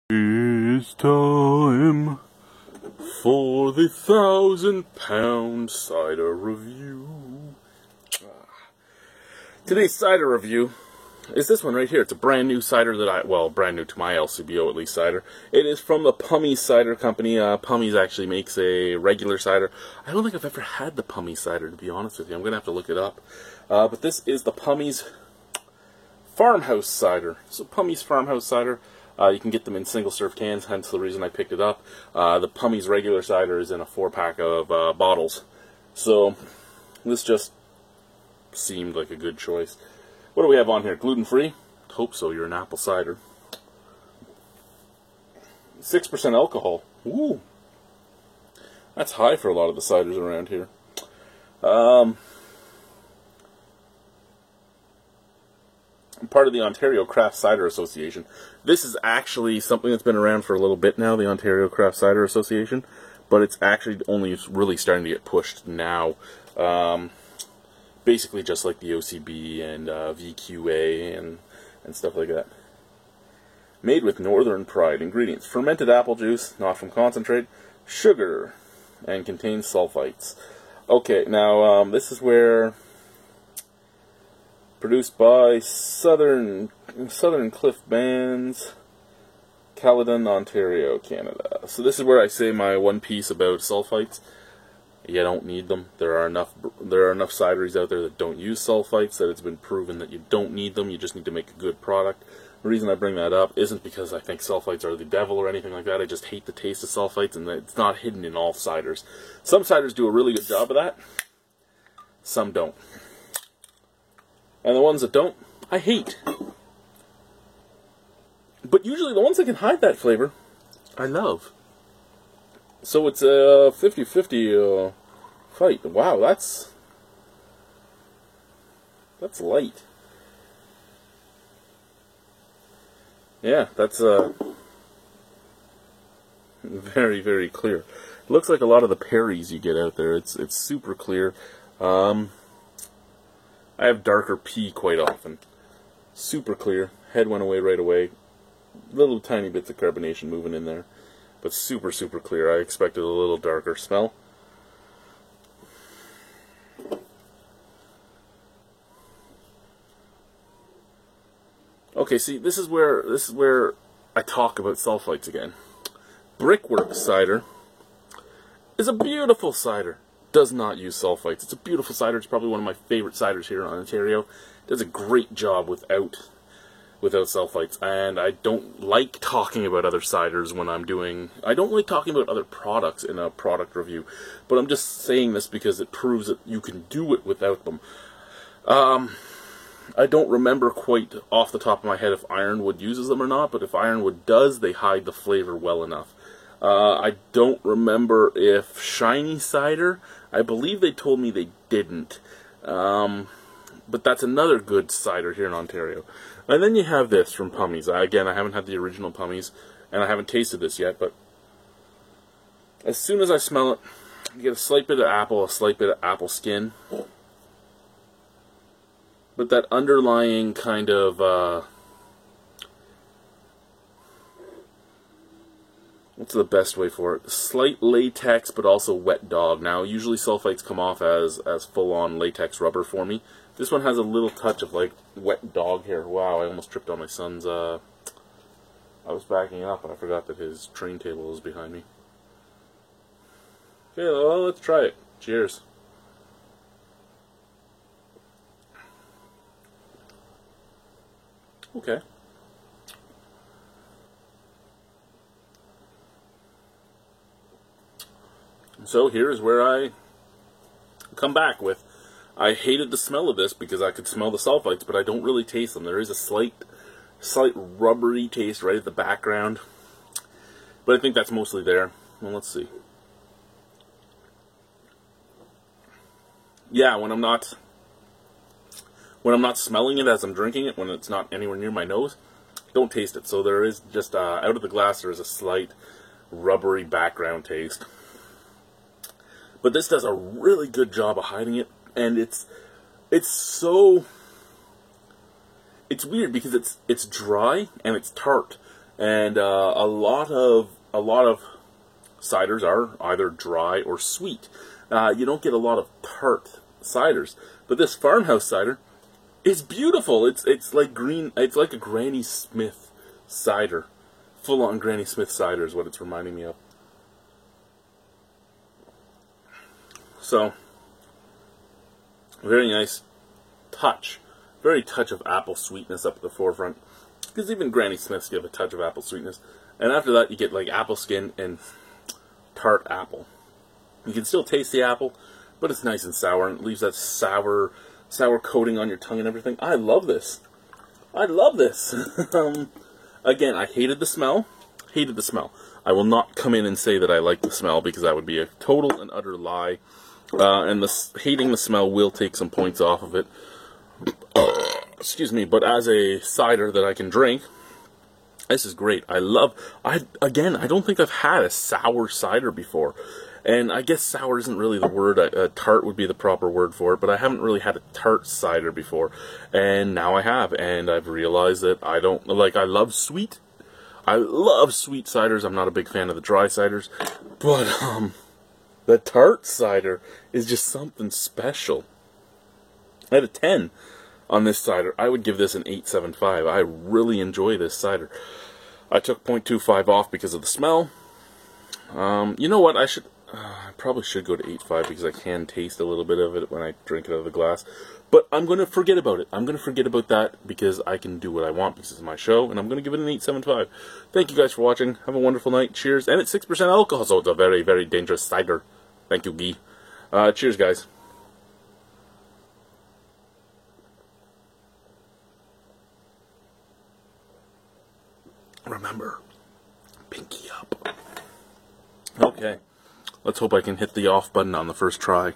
It's time for the £1,000 cider review. Today's cider review is this one right here. It's a brand new cider that brand new to my LCBO at least cider. It is from the Pummies Cider Company. Pummies actually makes a regular cider. I don't think I've ever had the Pummies cider, to be honest with you. I'm going to have to look it up. But this is the Pummies Farmhouse Cider. So Pummies Farmhouse Cider. You can get them in single-serve cans, hence the reason I picked it up. The Pummies regular cider is in a 4-pack of bottles. So, this just seemed like a good choice. What do we have on here? Gluten-free? Hope so, you're an apple cider. 6% alcohol. Ooh. That's high for a lot of the ciders around here. I'm part of the Ontario Craft Cider Association. This is actually something that's been around for a little bit now, the Ontario Craft Cider Association, but it's actually only really starting to get pushed now. Basically just like the OCB and VQA and stuff like that. Made with Northern Pride. Ingredients: fermented apple juice, not from concentrate, sugar, and contains sulfites. Okay, now this is where... Produced by Southern Cliff Bands, Caledon, Ontario, Canada. So this is where I say my one piece about sulfites. You don't need them. There are enough cideries out there that don't use sulfites, that it's been proven that you don't need them. You just need to make a good product. The reason I bring that up isn't because I think sulfites are the devil or anything like that. I just hate the taste of sulfites, and it's not hidden in all ciders. Some ciders do a really good job of that. Some don't. And the ones that don't, I hate. But usually the ones that can hide that flavor, I love. So it's a 50-50 fight. Wow, that's light. Yeah, that's very, very clear. It looks like a lot of the Perry's you get out there. It's super clear. I have darker pea quite often. Super clear. Head went away right away. Little tiny bits of carbonation moving in there. But super, super clear. I expected a little darker smell. Okay, see, this is where I talk about sulfites again. Brickwork cider is a beautiful cider. Does not use sulfites. It's a beautiful cider. It's probably one of my favorite ciders here in Ontario. It does a great job without sulfites. And I don't like talking about other ciders when I'm doing... I don't like talking about other products in a product review. But I'm just saying this because it proves that you can do it without them. I don't remember quite off the top of my head if Ironwood uses them or not. But if Ironwood does, they hide the flavor well enough. I don't remember if Shiny Cider, I believe they told me they didn't. But that's another good cider here in Ontario. And then you have this from Pummies. Again, I haven't had the original Pummies, and I haven't tasted this yet, but as soon as I smell it, you get a slight bit of apple, a slight bit of apple skin. But that underlying kind of... what's the best way for it? Slight latex, but also wet dog. Now, usually sulfites come off as full-on latex rubber for me. This one has a little touch of, like, wet dog here. Wow, I almost tripped on my son's, I was backing up, and I forgot that his train table was behind me. Okay, well, let's try it. Cheers. Okay. So here's where I come back with, I hated the smell of this because I could smell the sulfites, but I don't really taste them. There is a slight rubbery taste right at the background, but I think that's mostly there. Well, let's see. Yeah, when I'm not smelling it as I'm drinking it, when it's not anywhere near my nose, don't taste it. So there is just out of the glass, there is a slight rubbery background taste. But this does a really good job of hiding it, and it's weird because it's dry and it's tart, And a lot of ciders are either dry or sweet. You don't get a lot of tart ciders, but this Farmhouse cider is beautiful. It's like green. It's like a Granny Smith cider, full-on Granny Smith cider is what it's reminding me of. So, very nice touch, very touch of apple sweetness up at the forefront, because even Granny Smiths give a touch of apple sweetness. And after that, you get like apple skin and tart apple. You can still taste the apple, but it's nice and sour, and it leaves that sour coating on your tongue and everything. I love this. I love this. Again, I hated the smell. Hated the smell. I will not come in and say that I like the smell, because that would be a total and utter lie. And hating the smell will take some points off of it. Excuse me, but as a cider that I can drink, this is great. I don't think I've had a sour cider before. And I guess sour isn't really the word. Tart would be the proper word for it, but I haven't really had a tart cider before. And now I have, and I've realized that I love sweet. I love sweet ciders. I'm not a big fan of the dry ciders. But, the tart cider is just something special. Out of 10 on this cider, I would give this an 8.75. I really enjoy this cider. I took 0.25 off because of the smell. You know what? I probably should go to 8.5 because I can taste a little bit of it when I drink it out of the glass. But I'm going to forget about it. I'm going to forget about that because I can do what I want because it's my show, and I'm going to give it an 8.75. Thank you guys for watching. Have a wonderful night. Cheers. And it's 6% alcohol, so it's a very, very dangerous cider. Thank you, Guy. Cheers, guys. Remember, pinky up. Okay. Let's hope I can hit the off button on the first try.